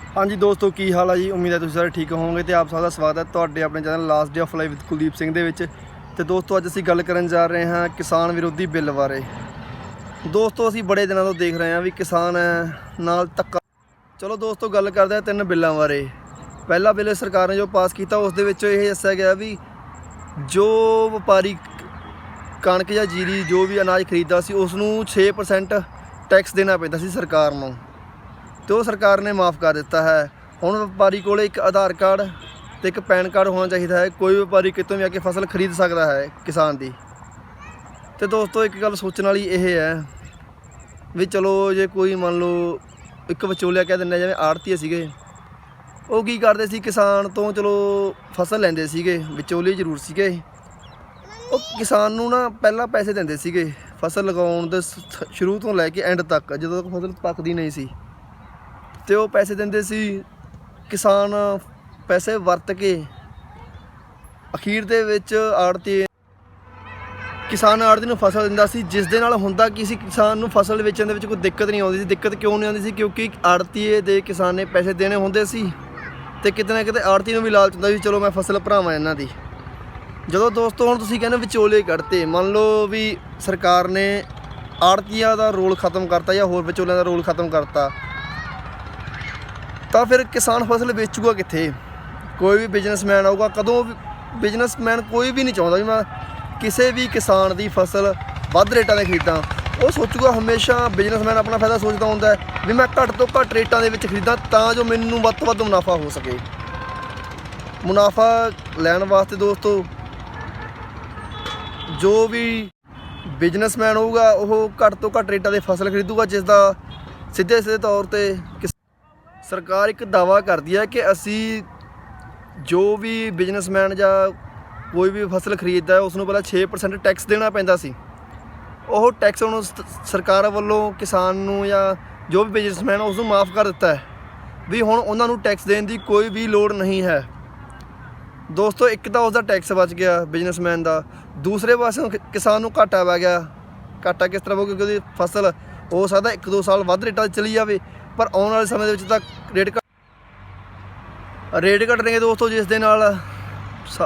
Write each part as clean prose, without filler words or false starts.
हाँ जी दोस्तों, की हाल है जी। उम्मीद है तुम सारे ठीक होवोगे। तो आप सबका स्वागत है ਤੁਹਾਡੇ ਆਪਣੇ channel last day of life with Kuldeep Singh ਦੇ ਵਿੱਚ। ਤੇ ਦੋਸਤੋ ਅੱਜ ਅਸੀਂ ਗੱਲ ਕਰਨ ਜਾ ਰਹੇ ਹਾਂ ਕਿਸਾਨ ਵਿਰੋਧੀ ਬਿੱਲ ਬਾਰੇ। ਦੋਸਤੋ ਅਸੀਂ ਬੜੇ ਦਿਨਾਂ ਤੋਂ ਦੇਖ ਰਹੇ ਹਾਂ ਵੀ ਕਿਸਾਨ ਨਾਲ ਧੱਕਾ। ਚਲੋ ਦੋਸਤੋ ਗੱਲ ਕਰਦੇ ਹਾਂ ਤਿੰਨ ਬਿੱਲਾਂ ਬਾਰੇ। ਪਹਿਲਾ ਬਿੱਲ ਸਰਕਾਰ ਨੇ ਜੋ ਪਾਸ ਕੀਤਾ ਉਸ ਦੇ ਵਿੱਚ ਇਹ ਦੱਸਿਆ ਗਿਆ ਵੀ ਜੋ ਵਪਾਰੀ ਕਣਕ ਜਾਂ ਜੀਰੀ ਜੋ ਵੀ ਅਨਾਜ ਖਰੀਦਦਾ ਸੀ ਉਸ ਨੂੰ 6% ਟੈਕਸ ਦੇਣਾ ਪੈਂਦਾ ਸੀ ਸਰਕਾਰ ਨੂੰ, ਤੇ ਉਹ ਸਰਕਾਰ ਨੇ ਮਾफ़ कर दिता है। ਹੁਣ ਵਪਾਰੀ ਕੋਲ ਇੱਕ ਆਧਾਰ ਕਾਰਡ ਤੇ ਇੱਕ ਪੈਨ ਕਾਰਡ ਹੋਣਾ ਚਾਹੀਦਾ ਹੈ। ਕੋਈ ਵਪਾਰੀ ਕਿਤੋਂ ਵੀ ਆ ਕੇ ਫਸਲ ਖਰੀਦ ਸਕਦਾ ਹੈ ਕਿਸਾਨ ਦੀ। ਤੇ ਦੋਸਤੋ ਇੱਕ ਗੱਲ ਸੋਚਣ ਵਾਲੀ ਇਹ ਹੈ ਵੀ ਚਲੋ ਜੇ ਕੋਈ ਮੰਨ ਲਓ ਇੱਕ ਵਿਚੋਲਿਆ ਕਹਿ ਦਿੰਦੇ ਜਿਵੇਂ ਆੜ੍ਹਤੀਏ ਸੀਗੇ, ਉਹ ਕੀ ਕਰਦੇ ਸੀ ਕਿਸਾਨ ਤੋਂ ਚਲੋ ਫਸਲ ਲੈਂਦੇ ਸੀਗੇ, ਵਿਚੋਲੇ ਜ਼ਰੂਰ ਸੀਗੇ। ਉਹ ਕਿਸਾਨ ਨੂੰ ਨਾ ਪਹਿਲਾਂ ਪੈਸੇ ਦਿੰਦੇ ਸੀਗੇ ਫਸਲ ਲਗਾਉਣ ਦੇ ਸ਼ੁਰੂ ਤੋਂ ਲੈ ਕੇ ਐਂਡ ਤੱਕ, ਜਦੋਂ ਤੱਕ ਫਸਲ ਪੱਕਦੀ ਨਹੀਂ ਸੀ। ਤੇ ਉਹ ਪੈਸੇ ਦਿੰਦੇ ਸੀ, ਕਿਸਾਨ ਪੈਸੇ ਵਰਤ ਕੇ ਅਖੀਰ ਦੇ ਵਿੱਚ ਆੜ੍ਹਤੀ ਕਿਸਾਨ ਆੜ੍ਹਤੀ ਨੂੰ ਫਸਲ ਦਿੰਦਾ ਸੀ, ਜਿਸ ਦੇ ਨਾਲ ਹੁੰਦਾ ਕੀ ਸੀ ਕਿਸਾਨ ਨੂੰ ਫਸਲ ਵੇਚਣ ਦੇ ਵਿੱਚ ਕੋਈ ਦਿੱਕਤ ਨਹੀਂ ਆਉਂਦੀ ਸੀ। ਦਿੱਕਤ ਕਿਉਂ ਨਹੀਂ ਆਉਂਦੀ ਸੀ? ਕਿਉਂਕਿ ਆੜ੍ਹਤੀਏ ਦੇ ਕਿਸਾਨ ਨੇ ਪੈਸੇ ਦੇਣੇ ਹੁੰਦੇ ਸੀ ਤੇ ਕਿਤੇ ਨਾ ਕਿਤੇ ਆੜ੍ਹਤੀ ਨੂੰ ਵੀ ਲਾਲਚ ਹੁੰਦਾ ਸੀ ਚਲੋ ਮੈਂ ਫਸਲ ਭਰਾਵਾਂ ਇਹਨਾਂ ਦੀ। ਜਦੋਂ ਦੋਸਤੋ ਹੁਣ ਤੁਸੀਂ ਕਹਿੰਦੇ ਵਿਚੋਲੇ ਕੱਢਤੇ, ਮੰਨ ਲਓ ਵੀ ਸਰਕਾਰ ਨੇ ਆੜ੍ਹਤੀਆਂ ਦਾ ਰੋਲ ਖਤਮ ਕਰਤਾ ਜਾਂ ਹੋਰ ਵਿਚੋਲਿਆਂ ਦਾ ਰੋਲ ਖਤਮ ਕਰਤਾ, ਤਾਂ ਫਿਰ ਕਿਸਾਨ ਫਸਲ ਵੇਚੂਗਾ ਕਿੱਥੇ? ਕੋਈ ਵੀ ਬਿਜ਼ਨਸਮੈਨ ਆਊਗਾ, ਕਦੋਂ ਵੀ ਬਿਜ਼ਨਸਮੈਨ ਕੋਈ ਵੀ ਨਹੀਂ ਚਾਹੁੰਦਾ ਵੀ ਮੈਂ ਕਿਸੇ ਵੀ ਕਿਸਾਨ ਦੀ ਫਸਲ ਵੱਧ ਰੇਟਾਂ 'ਤੇ ਖਰੀਦਾਂ। ਉਹ ਸੋਚੂਗਾ, ਹਮੇਸ਼ਾ ਬਿਜ਼ਨਸਮੈਨ ਆਪਣਾ ਫਾਇਦਾ ਸੋਚਦਾ ਹੁੰਦਾ ਵੀ ਮੈਂ ਘੱਟ ਤੋਂ ਘੱਟ ਰੇਟਾਂ ਦੇ ਵਿੱਚ ਖਰੀਦਾਂ ਤਾਂ ਜੋ ਮੈਨੂੰ ਵੱਧ ਤੋਂ ਵੱਧ ਮੁਨਾਫਾ ਹੋ ਸਕੇ। ਮੁਨਾਫਾ ਲੈਣ ਵਾਸਤੇ ਦੋਸਤੋ ਜੋ ਵੀ ਬਿਜ਼ਨਸਮੈਨ ਹੋਊਗਾ ਉਹ ਘੱਟ ਤੋਂ ਘੱਟ ਰੇਟਾਂ 'ਤੇ ਫਸਲ ਖਰੀਦੂਗਾ, ਜਿਸ ਦਾ ਸਿੱਧੇ ਤੌਰ 'ਤੇ ਸਰਕਾਰ ਇੱਕ ਦਾਅਵਾ ਕਰਦੀ ਹੈ ਕਿ ਅਸੀਂ ਜੋ ਵੀ ਬਿਜ਼ਨਸਮੈਨ ਜਾਂ ਕੋਈ ਵੀ ਫਸਲ ਖਰੀਦਦਾ ਉਸ ਨੂੰ ਪਹਿਲਾਂ 6% ਟੈਕਸ ਦੇਣਾ ਪੈਂਦਾ ਸੀ। ਉਹ ਟੈਕਸ ਹੁਣ ਸਰਕਾਰ ਵੱਲੋਂ ਕਿਸਾਨ ਨੂੰ ਜਾਂ ਜੋ ਵੀ ਬਿਜ਼ਨਸਮੈਨ ਉਸ ਨੂੰ ਮਾफ़ ਕਰ ਦਿੱਤਾ ਹੈ ਵੀ ਹੁਣ ਉਹਨਾਂ ਨੂੰ ਟੈਕਸ ਦੇਣ ਦੀ ਕੋਈ ਵੀ ਲੋੜ ਨਹੀਂ ਹੈ। ਦੋਸਤੋ ਇੱਕ ਤਾਂ ਉਸਦਾ ਟੈਕਸ ਬਚ ਗਿਆ ਬਿਜ਼ਨਸਮੈਨ ਦਾ, ਦੂਸਰੇ ਪਾਸੇ ਕਿਸਾਨ ਨੂੰ ਘਾਟਾ ਪੈ ਗਿਆ। ਘਾਟਾ ਕਿਸ ਤਰ੍ਹਾਂ ਹੋਊਗਾ? ਕਿਉਂਕਿ ਉਹਦੀ ਫਸਲ ਹੋ ਸਕਦਾ 1-2 ਸਾਲ ਵੱਧ ਰੇਟਾਂ 'ਤੇ ਚਲੀ ਜਾਵੇ, ਪਰ ਆਉਣ ਵਾਲੇ ਸਮੇਂ ਦੇ ਵਿੱਚ ਤਾਂ ਰੇਟ ਘਟਣਗੇ ਦੋਸਤੋ, ਜਿਸ ਦੇ ਨਾਲ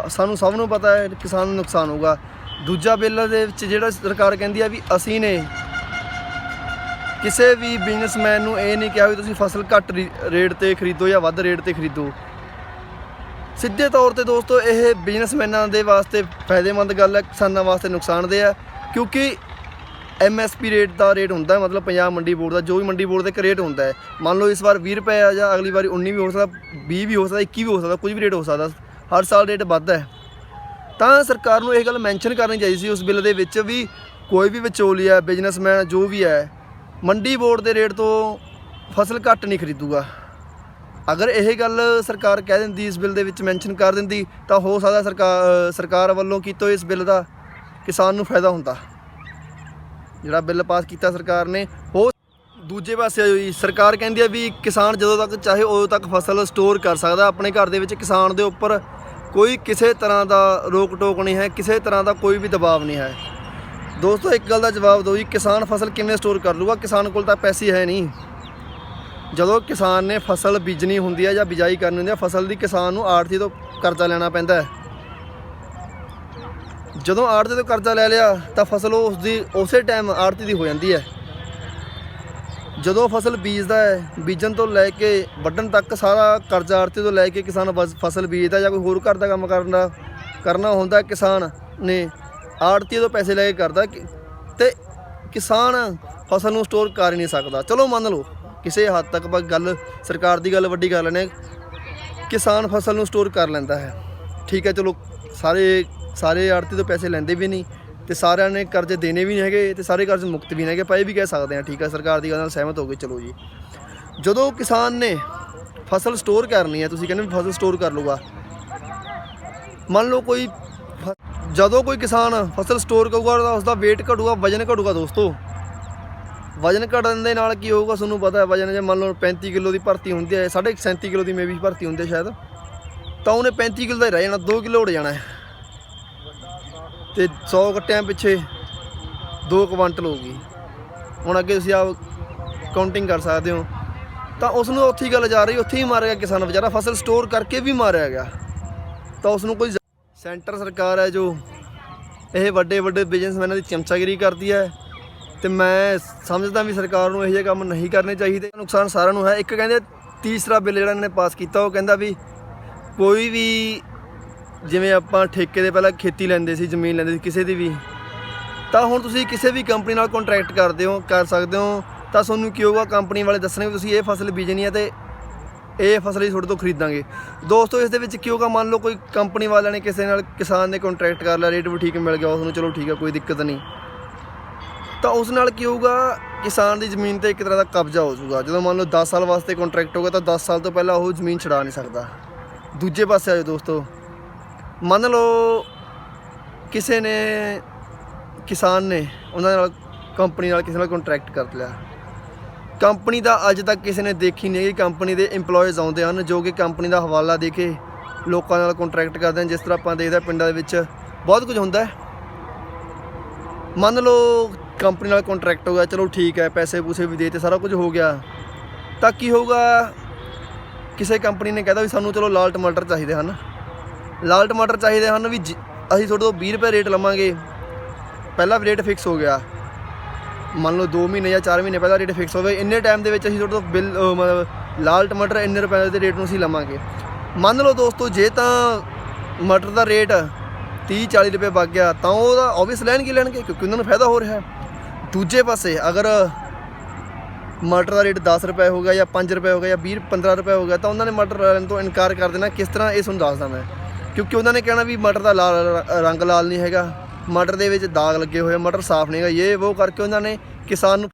ਸਾਨੂੰ ਸਭ ਨੂੰ ਪਤਾ ਹੈ ਕਿਸਾਨ ਨੂੰ ਨੁਕਸਾਨ ਹੋਊਗਾ। ਦੂਜਾ ਬਿੱਲ ਦੇ ਵਿੱਚ ਜਿਹੜਾ ਸਰਕਾਰ ਕਹਿੰਦੀ ਆ ਵੀ ਅਸੀਂ ਨੇ ਕਿਸੇ ਵੀ ਬਿਜ਼ਨਸਮੈਨ ਨੂੰ ਇਹ ਨਹੀਂ ਕਿਹਾ ਵੀ ਤੁਸੀਂ ਫਸਲ ਘੱਟ ਰੇਟ 'ਤੇ ਖਰੀਦੋ ਜਾਂ ਵੱਧ ਰੇਟ 'ਤੇ ਖਰੀਦੋ। ਸਿੱਧੇ ਤੌਰ 'ਤੇ ਦੋਸਤੋ ਇਹ ਬਿਜ਼ਨਸਮੈਨਾਂ ਦੇ ਵਾਸਤੇ ਫਾਇਦੇਮੰਦ ਗੱਲ ਹੈ, ਕਿਸਾਨਾਂ ਵਾਸਤੇ ਨੁਕਸਾਨਦੇਹ ਹੈ। ਕਿਉਂਕਿ MSP ਰੇਟ ਦਾ ਰੇਟ ਹੁੰਦਾ, ਮਤਲਬ ਪੰਜਾਬ ਮੰਡੀ ਬੋਰਡ ਦਾ ਜੋ ਵੀ ਮੰਡੀ ਬੋਰਡ ਦਾ ਇੱਕ ਰੇਟ ਹੁੰਦਾ ਹੈ। ਮੰਨ ਲਓ ਇਸ ਵਾਰ 20 ਰੁਪਏ ਆ ਜਾਂ ਅਗਲੀ ਵਾਰੀ 19 ਵੀ ਹੋ ਸਕਦਾ, 20 ਵੀ ਹੋ ਸਕਦਾ, 21 ਵੀ ਹੋ ਸਕਦਾ, ਕੁਝ ਵੀ ਰੇਟ ਹੋ ਸਕਦਾ, ਹਰ ਸਾਲ ਰੇਟ ਵੱਧਦਾ ਹੈ। ਤਾਂ ਸਰਕਾਰ ਨੂੰ ਇਹ ਗੱਲ ਮੈਂਸ਼ਨ ਕਰਨੀ ਚਾਹੀਦੀ ਸੀ ਉਸ ਬਿੱਲ ਦੇ ਵਿੱਚ ਵੀ ਕੋਈ ਵੀ ਵਿਚੋਲੀਆ ਬਿਜ਼ਨਸਮੈਨ ਜੋ ਵੀ ਹੈ ਮੰਡੀ ਬੋਰਡ ਦੇ ਰੇਟ ਤੋਂ ਫਸਲ ਘੱਟ ਨਹੀਂ ਖਰੀਦੂਗਾ। ਅਗਰ ਇਹ ਗੱਲ ਸਰਕਾਰ ਕਹਿ ਦਿੰਦੀ, ਇਸ ਬਿੱਲ ਦੇ ਵਿੱਚ ਮੈਂਸ਼ਨ ਕਰ ਦਿੰਦੀ, ਤਾਂ ਹੋ ਸਕਦਾ ਸਰਕਾਰ ਵੱਲੋਂ ਕੀਤੇ ਇਸ ਬਿੱਲ ਦਾ ਕਿਸਾਨ ਨੂੰ ਫਾਇਦਾ ਹੁੰਦਾ। ਜਿਹੜਾ ਬਿੱਲ ਪਾਸ ਕੀਤਾ ਸਰਕਾਰ ਨੇ। ਉਹ ਦੂਜੇ ਪਾਸੇ ਹੋਈ ਸਰਕਾਰ ਕਹਿੰਦੀ ਹੈ ਵੀ ਕਿਸਾਨ ਜਦੋਂ ਤੱਕ ਚਾਹੇ ਉਦੋਂ ਤੱਕ ਫਸਲ ਸਟੋਰ ਕਰ ਸਕਦਾ ਆਪਣੇ ਘਰ ਦੇ ਵਿੱਚ। ਕਿਸਾਨ ਦੇ ਉੱਪਰ ਕੋਈ ਕਿਸੇ ਤਰ੍ਹਾਂ ਦਾ ਰੋਕ ਟੋਕ ਨਹੀਂ ਹੈ, ਕਿਸੇ ਤਰ੍ਹਾਂ ਦਾ ਕੋਈ ਵੀ ਦਬਾਅ ਨਹੀਂ ਹੈ। ਦੋਸਤੋ ਇੱਕ ਗੱਲ ਦਾ ਜਵਾਬ ਦਿਓ ਜੀ, ਕਿਸਾਨ ਫਸਲ ਕਿਵੇਂ ਸਟੋਰ ਕਰ ਲੂਗਾ? ਕਿਸਾਨ ਕੋਲ ਤਾਂ ਪੈਸੇ ਹੈ ਨਹੀਂ। ਜਦੋਂ ਕਿਸਾਨ ਨੇ ਫਸਲ ਬੀਜਣੀ ਹੁੰਦੀ ਹੈ ਜਾਂ ਬਿਜਾਈ ਕਰਨੀ ਹੁੰਦੀ ਹੈ ਫਸਲ ਦੀ, ਕਿਸਾਨ ਨੂੰ ਆੜ੍ਹਤੀ ਤੋਂ ਕਰਜ਼ਾ ਲੈਣਾ ਪੈਂਦਾ ਹੈ। ਜਦੋਂ ਆੜ੍ਹਤੀ ਤੋਂ ਕਰਜ਼ਾ ਲੈ ਲਿਆ ਤਾਂ ਫਸਲ ਉਸਦੀ ਉਸੇ ਟਾਈਮ ਆੜ੍ਹਤੀ ਦੀ ਹੋ ਜਾਂਦੀ ਹੈ। ਜਦੋਂ ਫਸਲ ਬੀਜਦਾ ਹੈ, ਬੀਜਣ ਤੋਂ ਲੈ ਕੇ ਵੱਢਣ ਤੱਕ ਸਾਰਾ ਕਰਜ਼ਾ ਆੜ੍ਹਤੀ ਤੋਂ ਲੈ ਕੇ ਕਿਸਾਨ ਫਸਲ ਬੀਜਦਾ ਜਾਂ ਕੋਈ ਹੋਰ ਘਰ ਦਾ ਕੰਮ ਕਰਨਾ ਹੁੰਦਾ ਕਿਸਾਨ ਨੇ ਆੜ੍ਹਤੀ ਤੋਂ ਪੈਸੇ ਲੈ ਕੇ ਕਰਦਾ, ਤੇ ਕਿਸਾਨ ਫਸਲ ਨੂੰ ਸਟੋਰ ਕਰ ਹੀ ਨਹੀਂ ਸਕਦਾ। ਚਲੋ ਮੰਨ ਲਓ ਕਿਸੇ ਹੱਦ ਤੱਕ ਗੱਲ ਸਰਕਾਰ ਦੀ ਗੱਲ ਵੱਡੀ ਕਰ ਲੈਂਦੇ, ਕਿਸਾਨ ਫਸਲ ਨੂੰ ਸਟੋਰ ਕਰ ਲੈਂਦਾ ਹੈ, ਠੀਕ ਹੈ। ਚਲੋ ਸਾਰੇ ਆੜ੍ਹਤੀ ਤੋਂ ਪੈਸੇ ਲੈਂਦੇ ਵੀ ਨਹੀਂ ਤੇ ਸਾਰਿਆਂ ਨੇ ਕਰਜ਼ੇ ਦੇਣੇ ਵੀ ਨਹੀਂ ਹੈਗੇ ਤੇ ਸਾਰੇ ਕਰਜ਼ੇ ਮੁਕਤ ਵੀ ਨਹੀਂ ਹੈਗੇ, ਪਏ ਵੀ ਕਹਿ ਸਕਦੇ ਹਾਂ, ਠੀਕ ਹੈ। ਸਰਕਾਰ ਦੀ ਗੱਲ ਨਾਲ ਸਹਿਮਤ ਹੋ ਗਏ, ਚਲੋ ਜੀ। ਜਦੋਂ ਕਿਸਾਨ ਨੇ ਫਸਲ ਸਟੋਰ ਕਰਨੀ ਹੈ, ਤੁਸੀਂ ਕਹਿੰਦੇ ਵੀ ਫਸਲ ਸਟੋਰ ਕਰ ਲੂਗਾ, ਮੰਨ ਲਓ ਜਦੋਂ ਕੋਈ ਕਿਸਾਨ ਫਸਲ ਸਟੋਰ ਕਰੂਗਾ ਤਾਂ ਉਸਦਾ ਵੇਟ ਘਟੂਗਾ, ਵਜਨ ਘਟੂਗਾ। ਦੋਸਤੋ ਵਜਨ ਘਟਣ ਦੇ ਨਾਲ ਕੀ ਹੋਊਗਾ ਤੁਹਾਨੂੰ ਪਤਾ ਹੈ। ਵਜਨ ਜੇ ਮੰਨ ਲਓ 35 ਕਿਲੋ ਦੀ ਭਰਤੀ ਹੁੰਦੀ ਹੈ, 37.5 ਕਿਲੋ ਦੀ ਮੇਬੀ ਭਰਤੀ ਹੁੰਦੀ ਹੈ ਸ਼ਾਇਦ, ਤਾਂ ਉਹਨੇ 35 ਕਿਲੋ ਦਾ ਹੀ ਰਹਿ ਜਾਣਾ, 2 ਕਿਲੋ ਉੱਡ ਜਾਣਾ ਹੈ ਤੇ 100 ਕੱਟਿਆਂ ਪਿੱਛੇ 2 ਕੁਆਂਟਲ ਹੋਊਗੀ। ਹੁਣ ਅੱਗੇ ਤੁਸੀਂ ਆਪ ਕਾਊਂਟਿੰਗ ਕਰ ਸਕਦੇ ਹੋ ਤਾਂ ਉਸ ਨੂੰ ਉੱਥੇ ਹੀ ਗੱਲ ਜਾ ਰਹੀ, ਉੱਥੇ ਹੀ ਮਾਰਿਆ ਗਿਆ ਕਿਸਾਨ ਵਿਚਾਰਾ, ਫਸਲ ਸਟੋਰ ਕਰਕੇ ਵੀ ਮਾਰਿਆ ਗਿਆ। ਤਾਂ ਉਸ ਨੂੰ ਕੋਈ ਸੈਂਟਰ ਸਰਕਾਰ ਹੈ ਜੋ ਇਹ ਵੱਡੇ ਵੱਡੇ ਬਿਜ਼ਨਸਮੈਨਾਂ ਦੀ ਚਮਚਾਗਿਰੀ ਕਰਦੀ ਹੈ, ਤੇ ਮੈਂ ਸਮਝਦਾ ਵੀ ਸਰਕਾਰ ਨੂੰ ਇਹੋ ਜਿਹੇ ਕੰਮ ਨਹੀਂ ਕਰਨੇ ਚਾਹੀਦੇ। ਨੁਕਸਾਨ ਸਾਰਿਆਂ ਨੂੰ ਹੈ। ਇੱਕ ਕਹਿੰਦੇ ਤੀਸਰਾ ਬਿੱਲ ਜਿਹੜਾ ਇਹਨਾਂ ਨੇ ਪਾਸ ਕੀਤਾ, ਉਹ ਕਹਿੰਦਾ ਵੀ ਕੋਈ ਵੀ ਜਿਵੇਂ ਆਪਾਂ ਠੇਕੇ ਦੇ ਪਹਿਲਾਂ ਖੇਤੀ ਲੈਂਦੇ ਸੀ, ਜ਼ਮੀਨ ਲੈਂਦੇ ਸੀ ਕਿਸੇ ਦੀ ਵੀ, ਤਾਂ ਹੁਣ ਤੁਸੀਂ ਕਿਸੇ ਵੀ ਕੰਪਨੀ ਨਾਲ ਕੰਟਰੈਕਟ ਕਰ ਸਕਦੇ ਹੋ। ਤਾਂ ਤੁਹਾਨੂੰ ਕੀ ਹੋਊਗਾ, ਕੰਪਨੀ ਵਾਲੇ ਦੱਸਣਗੇ ਵੀ ਤੁਸੀਂ ਇਹ ਫਸਲ ਬੀਜਣੀ ਹੈ ਤੇ ਇਹ ਫਸਲ ਹੀ ਤੁਹਾਡੇ ਤੋਂ ਖਰੀਦਾਂਗੇ। ਦੋਸਤੋ ਇਸ ਦੇ ਵਿੱਚ ਕੀ ਹੋਊਗਾ, ਮੰਨ ਲਓ ਕੋਈ ਕੰਪਨੀ ਵਾਲਿਆਂ ਨੇ ਕਿਸੇ ਨਾਲ ਕਿਸਾਨ ਨੇ ਕੰਟਰੈਕਟ ਕਰ ਲਿਆ, ਰੇਟ ਵੀ ਠੀਕ ਮਿਲ ਗਿਆ ਉਸ ਨੂੰ, ਚਲੋ ਠੀਕ ਹੈ ਕੋਈ ਦਿੱਕਤ ਨਹੀਂ। ਤਾਂ ਉਸ ਨਾਲ ਕੀ ਹੋਊਗਾ, ਕਿਸਾਨ ਦੀ ਜ਼ਮੀਨ 'ਤੇ ਇੱਕ ਤਰ੍ਹਾਂ ਦਾ ਕਬਜ਼ਾ ਹੋ ਜਾਊਗਾ। ਜਦੋਂ ਮੰਨ ਲਓ 10 ਸਾਲ ਵਾਸਤੇ ਕੰਟਰੈਕਟ ਹੋਗਾ ਤਾਂ 10 ਸਾਲ ਤੋਂ ਪਹਿਲਾਂ ਉਹ ਜ਼ਮੀਨ ਛੁਡਾ ਨਹੀਂ ਸਕਦਾ। ਦੂਜੇ ਪਾਸੇ ਆਜੋ ਦੋਸਤੋ, ਮੰਨ ਲਓ ਕਿਸੇ ਨੇ ਕਿਸਾਨ ਨੇ ਉਹਨਾਂ ਨਾਲ ਕੰਪਨੀ ਨਾਲ ਕਿਸੇ ਨਾਲ ਕੰਟਰੈਕਟ ਕਰ ਲਿਆ। ਕੰਪਨੀ ਦਾ ਅੱਜ ਤੱਕ ਕਿਸੇ ਨੇ ਦੇਖੀ ਨਹੀਂ ਹੈਗੀ। ਕੰਪਨੀ ਦੇ ਇੰਪਲੋਇਜ਼ ਆਉਂਦੇ ਹਨ ਜੋ ਕਿ ਕੰਪਨੀ ਦਾ ਹਵਾਲਾ ਦੇ ਕੇ ਲੋਕਾਂ ਨਾਲ ਕੰਟਰੈਕਟ ਕਰਦੇ ਹਨ। ਜਿਸ ਤਰ੍ਹਾਂ ਆਪਾਂ ਦੇਖਦੇ ਪਿੰਡਾਂ ਦੇ ਵਿੱਚ ਬਹੁਤ ਕੁਝ ਹੁੰਦਾ ਹੈ। ਮੰਨ ਲਓ ਕੰਪਨੀ ਨਾਲ ਕੰਟਰੈਕਟ ਹੋ ਗਿਆ, ਚਲੋ ਠੀਕ ਹੈ, ਪੈਸੇ ਪੂਸੇ ਵੀ ਦੇ ਤੇ ਸਾਰਾ ਕੁਝ ਹੋ ਗਿਆ। ਤਾਂ ਕੀ ਹੋਊਗਾ, ਕਿਸੇ ਕੰਪਨੀ ਨੇ ਕਹਿਤਾ ਵੀ ਸਾਨੂੰ ਚਲੋ ਲਾਲ ਟਮਾਟਰ ਚਾਹੀਦੇ ਹਨ, ਲਾਲ ਟਮਾਟਰ ਚਾਹੀਦੇ ਹਨ ਵੀ ਅਸੀਂ ਤੁਹਾਡੇ ਤੋਂ 20 ਰੁਪਏ ਰੇਟ ਲਵਾਂਗੇ। ਪਹਿਲਾਂ ਰੇਟ ਫਿਕਸ ਹੋ ਗਿਆ, ਮੰਨ ਲਓ 2 ਮਹੀਨੇ ਜਾਂ 4 ਮਹੀਨੇ ਪਹਿਲਾਂ ਰੇਟ ਫਿਕਸ ਹੋਵੇ, ਇੰਨੇ ਟਾਈਮ ਦੇ ਵਿੱਚ ਅਸੀਂ ਤੁਹਾਡੇ ਤੋਂ ਮਤਲਬ ਲਾਲ ਟਮਾਟਰ ਇੰਨੇ ਰੁਪਏ ਦੇ ਰੇਟ ਨੂੰ ਅਸੀਂ ਲਵਾਂਗੇ। ਮੰਨ ਲਓ ਦੋਸਤੋ ਜੇ ਤਾਂ ਮਟਰ ਦਾ ਰੇਟ 30-40 ਰੁਪਏ ਵਗ ਗਿਆ ਤਾਂ ਉਹਦਾ ਓਬਵੀਅਸ ਲੈਣਗੇ ਕਿਉਂਕਿ ਉਹਨਾਂ ਨੂੰ ਫਾਇਦਾ ਹੋ ਰਿਹਾ। ਦੂਜੇ ਪਾਸੇ ਅਗਰ ਮਟਰ ਦਾ ਰੇਟ 10 ਰੁਪਏ ਹੋ ਗਿਆ ਜਾਂ 5 ਰੁਪਏ ਹੋ ਗਿਆ ਜਾਂ 20-15 ਰੁਪਏ ਹੋ ਗਿਆ ਤਾਂ ਉਹਨਾਂ ਨੇ ਮਟਰ ਲੈਣ ਤੋਂ ਇਨਕਾਰ ਕਰ ਦੇਣਾ। ਕਿਸ ਤਰ੍ਹਾਂ, ਇਹ ਤੁਹਾਨੂੰ ਦੱਸਦਾ ਮੈਂ। ਕਿਉਂਕਿ ਉਹਨਾਂ ਨੇ ਕਹਿਣਾ ਵੀ ਮਟਰ ਦਾ ਰੰਗ ਲਾਲ ਨਹੀਂ ਹੈਗਾ, ਮਟਰ ਦੇ ਵਿੱਚ ਦਾਗ ਲੱਗੇ ਹੋਏ, ਮਟਰ ਸਾਫ਼ ਨਹੀਂ ਹੈਗਾ, ਇਹ ਉਹ ਕਰਕੇ ਉਹਨਾਂ ਨੇ ਕਿਸਾਨ ਨੂੰ।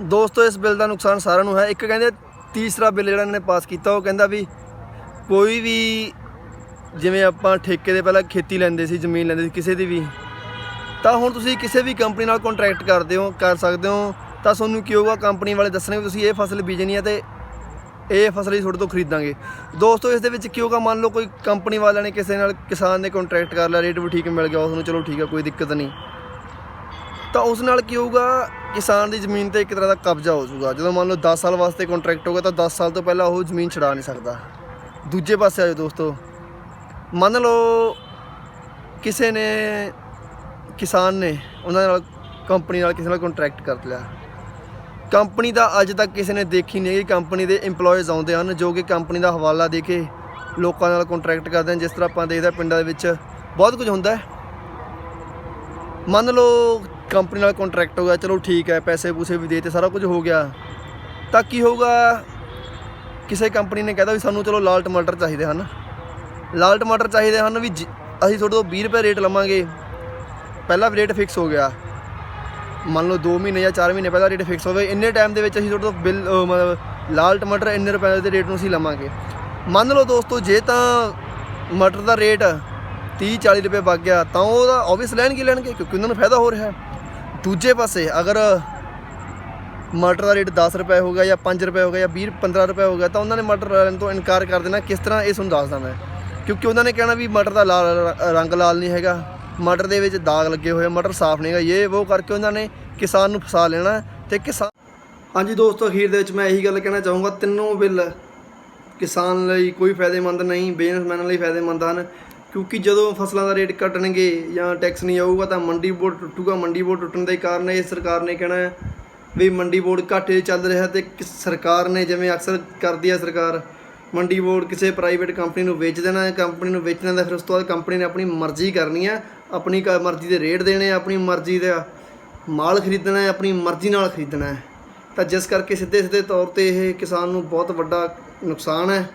ਦੋਸਤੋ ਇਸ ਬਿੱਲ ਦਾ ਨੁਕਸਾਨ ਸਾਰਿਆਂ ਨੂੰ ਹੈ। ਇੱਕ ਕਹਿੰਦੇ ਤੀਸਰਾ ਬਿੱਲ ਜਿਹੜਾ ਇਹਨਾਂ ਨੇ ਪਾਸ ਕੀਤਾ, ਉਹ ਕਹਿੰਦਾ ਵੀ ਕੋਈ ਵੀ ਜਿਵੇਂ ਆਪਾਂ ਠੇਕੇ ਦੇ ਪਹਿਲਾਂ ਖੇਤੀ ਲੈਂਦੇ ਸੀ, ਜ਼ਮੀਨ ਲੈਂਦੇ ਸੀ ਕਿਸੇ ਦੀ ਵੀ, ਤਾਂ ਹੁਣ ਤੁਸੀਂ ਕਿਸੇ ਵੀ ਕੰਪਨੀ ਨਾਲ ਕੰਟਰੈਕਟ ਕਰ ਸਕਦੇ ਹੋ। ਤਾਂ ਤੁਹਾਨੂੰ ਕੀ ਹੋਊਗਾ, ਕੰਪਨੀ ਵਾਲੇ ਦੱਸਣਗੇ ਵੀ ਤੁਸੀਂ ਇਹ ਫਸਲ ਬੀਜਣੀ ਹੈ ਤੇ ਇਹ ਫਸਲ ਹੀ ਤੁਹਾਡੇ ਤੋਂ ਖਰੀਦਾਂਗੇ। ਦੋਸਤੋ ਇਸ ਦੇ ਵਿੱਚ ਕੀ ਹੋਊਗਾ, ਮੰਨ ਲਓ ਕੋਈ ਕੰਪਨੀ ਵਾਲਿਆਂ ਨੇ ਕਿਸੇ ਨਾਲ ਕਿਸਾਨ ਨੇ ਕੰਟਰੈਕਟ ਕਰ ਲਿਆ, ਰੇਟ ਵੀ ਠੀਕ ਮਿਲ ਗਿਆ ਉਸ ਨੂੰ, ਚਲੋ ਠੀਕ ਹੈ ਕੋਈ ਦਿੱਕਤ ਨਹੀਂ। ਤਾਂ ਉਸ ਨਾਲ ਕੀ ਹੋਊਗਾ, ਕਿਸਾਨ ਦੀ ਜ਼ਮੀਨ 'ਤੇ ਇੱਕ ਤਰ੍ਹਾਂ ਦਾ ਕਬਜ਼ਾ ਹੋ ਜਾਊਗਾ। ਜਦੋਂ ਮੰਨ ਲਓ 10 ਸਾਲ ਵਾਸਤੇ ਕੰਟਰੈਕਟ ਹੋਗਾ ਤਾਂ 10 ਸਾਲ ਤੋਂ ਪਹਿਲਾਂ ਉਹ ਜ਼ਮੀਨ ਛੁਡਾ ਨਹੀਂ ਸਕਦਾ। ਦੂਜੇ ਪਾਸੇ ਆਜੋ ਦੋਸਤੋ, ਮੰਨ ਲਓ ਕਿਸੇ ਨੇ ਕਿਸਾਨ ਨੇ ਉਹਨਾਂ ਨਾਲ ਕੰਪਨੀ ਨਾਲ ਕਿਸੇ ਨਾਲ ਕੰਟਰੈਕਟ ਕਰ ਲਿਆ। ਕੰਪਨੀ ਦਾ ਅੱਜ ਤੱਕ ਕਿਸੇ ਨੇ ਦੇਖੀ ਨਹੀਂ ਹੈਗੀ। ਕੰਪਨੀ ਦੇ ਇੰਪਲੋਇਜ਼ ਆਉਂਦੇ ਹਨ ਜੋ ਕਿ ਕੰਪਨੀ ਦਾ ਹਵਾਲਾ ਦੇ ਕੇ ਲੋਕਾਂ ਨਾਲ ਕੰਟਰੈਕਟ ਕਰਦੇ ਹਨ। ਜਿਸ ਤਰ੍ਹਾਂ ਆਪਾਂ ਦੇਖਦੇ ਪਿੰਡਾਂ ਦੇ ਵਿੱਚ ਬਹੁਤ ਕੁਝ ਹੁੰਦਾ ਹੈ। ਮੰਨ ਲਓ ਕੰਪਨੀ ਨਾਲ ਕੰਟਰੈਕਟ ਹੋ ਗਿਆ, ਚਲੋ ਠੀਕ ਹੈ, ਪੈਸੇ ਪੂਸੇ ਵੀ ਦੇ ਤੇ ਸਾਰਾ ਕੁਝ ਹੋ ਗਿਆ। ਤਾਂ ਕੀ ਹੋਊਗਾ, ਕਿਸੇ ਕੰਪਨੀ ਨੇ ਕਹਿਤਾ ਵੀ ਸਾਨੂੰ ਚਲੋ ਲਾਲ ਟਮਾਟਰ ਚਾਹੀਦੇ ਹਨ, ਲਾਲ ਟਮਾਟਰ ਚਾਹੀਦੇ ਹਨ ਵੀ ਅਸੀਂ ਤੁਹਾਡੇ ਤੋਂ 20 ਰੁਪਏ ਰੇਟ ਲਵਾਂਗੇ। ਪਹਿਲਾਂ ਰੇਟ ਫਿਕਸ ਹੋ ਗਿਆ, ਮੰਨ ਲਓ 2 ਮਹੀਨੇ ਜਾਂ 4 ਮਹੀਨੇ ਪਹਿਲਾਂ ਰੇਟ ਫਿਕਸ ਹੋਵੇ, ਇੰਨੇ ਟਾਈਮ ਦੇ ਵਿੱਚ ਅਸੀਂ ਤੁਹਾਡੇ ਤੋਂ ਮਤਲਬ ਲਾਲ ਟਮਾਟਰ ਇੰਨੇ ਰੁਪਏ ਦੇ ਰੇਟ ਨੂੰ ਅਸੀਂ ਲਵਾਂਗੇ। ਮੰਨ ਲਓ ਦੋਸਤੋ ਜੇ ਤਾਂ ਮਟਰ ਦਾ ਰੇਟ 30-40 ਰੁਪਏ ਵਗ ਗਿਆ ਤਾਂ ਉਹਦਾ ਓਬਵੀਅਸ ਲੈਣਗੇ ਕਿਉਂਕਿ ਉਹਨਾਂ ਨੂੰ ਫਾਇਦਾ ਹੋ ਰਿਹਾ। ਦੂਜੇ ਪਾਸੇ ਅਗਰ ਮਟਰ ਦਾ ਰੇਟ 10 ਰੁਪਏ ਹੋ ਗਿਆ ਜਾਂ 5 ਰੁਪਏ ਹੋ ਗਿਆ ਜਾਂ 20-15 ਰੁਪਏ ਹੋ ਗਿਆ ਤਾਂ ਉਹਨਾਂ ਨੇ ਮਟਰ ਲੈਣ ਤੋਂ ਇਨਕਾਰ ਕਰ ਦੇਣਾ। ਕਿਸ ਤਰ੍ਹਾਂ, ਇਹ ਤੁਹਾਨੂੰ ਦੱਸਦਾ ਮੈਂ। ਕਿਉਂਕਿ ਉਹਨਾਂ ਨੇ ਕਹਿਣਾ ਵੀ ਮਟਰ ਦਾ ਰੰਗ ਲਾਲ ਨਹੀਂ ਹੈਗਾ, ਮਟਰ ਦੇ ਵਿੱਚ ਦਾਗ ਲੱਗੇ ਹੋਏ, ਮਟਰ ਸਾਫ਼ ਨਹੀਂ ਹੈਗਾ, ਇਹ ਉਹ ਕਰਕੇ ਉਹਨਾਂ ਨੇ ਕਿਸਾਨ ਨੂੰ ਫਸਾ ਲੈਣਾ। ਤੇ ਕਿਸਾਨ, ਹਾਂਜੀ ਦੋਸਤੋ, ਅਖੀਰ ਦੇ ਵਿੱਚ ਮੈਂ ਇਹੀ ਗੱਲ ਕਹਿਣਾ ਚਾਹੂੰਗਾ, ਤਿੰਨੋਂ ਬਿੱਲ ਕਿਸਾਨ ਲਈ ਕੋਈ ਫਾਇਦੇਮੰਦ ਨਹੀਂ, ਬਿਜ਼ਨਸਮੈਨਾਂ ਲਈ ਫਾਇਦੇਮੰਦ ਹਨ। ਕਿਉਂਕਿ ਜਦੋਂ ਫਸਲਾਂ ਦਾ ਰੇਟ ਘਟਣਗੇ ਜਾਂ ਟੈਕਸ ਨਹੀਂ ਆਊਗਾ ਤਾਂ ਮੰਡੀ ਬੋਰਡ ਟੁੱਟੂਗਾ। ਮੰਡੀ ਬੋਰਡ ਟੁੱਟਣ ਦੇ ਕਾਰਨ ਇਹ ਸਰਕਾਰ ਨੇ ਕਹਿਣਾ ਵੀ ਮੰਡੀ ਬੋਰਡ ਘਾਟੇ ਚੱਲ ਰਿਹਾ, ਤੇ ਸਰਕਾਰ ਨੇ ਜਿਵੇਂ ਅਕਸਰ ਕਰਦੀ ਹੈ ਸਰਕਾਰ, ਮੰਡੀ ਬੋਰਡ ਕਿਸੇ ਪ੍ਰਾਈਵੇਟ ਕੰਪਨੀ ਨੂੰ ਵੇਚ ਦੇਣਾ। ਕੰਪਨੀ ਨੂੰ ਵੇਚਣ ਦਾ ਫਿਰ ਉਸ ਤੋਂ ਬਾਅਦ ਕੰਪਨੀ ਨੇ ਆਪਣੀ ਮਰਜ਼ੀ ਕਰਨੀ ਹੈ, ਆਪਣੀ ਮਰਜ਼ੀ ਦੇ ਰੇਟ ਦੇਣੇ, ਆਪਣੀ ਮਰਜ਼ੀ ਦਾ ਮਾਲ ਖਰੀਦਣਾ ਹੈ, ਆਪਣੀ ਮਰਜ਼ੀ ਨਾਲ ਖਰੀਦਣਾ ਹੈ। ਤਾਂ ਜਿਸ ਕਰਕੇ ਸਿੱਧੇ ਤੌਰ 'ਤੇ ਇਹ ਕਿਸਾਨ ਨੂੰ ਬਹੁਤ ਵੱਡਾ ਨੁਕਸਾਨ ਹੈ।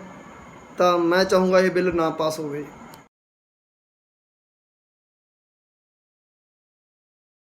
ਤਾਂ ਮੈਂ ਚਾਹੂੰਗਾ ਇਹ ਬਿੱਲ ਨਾ ਪਾਸ ਹੋਵੇ।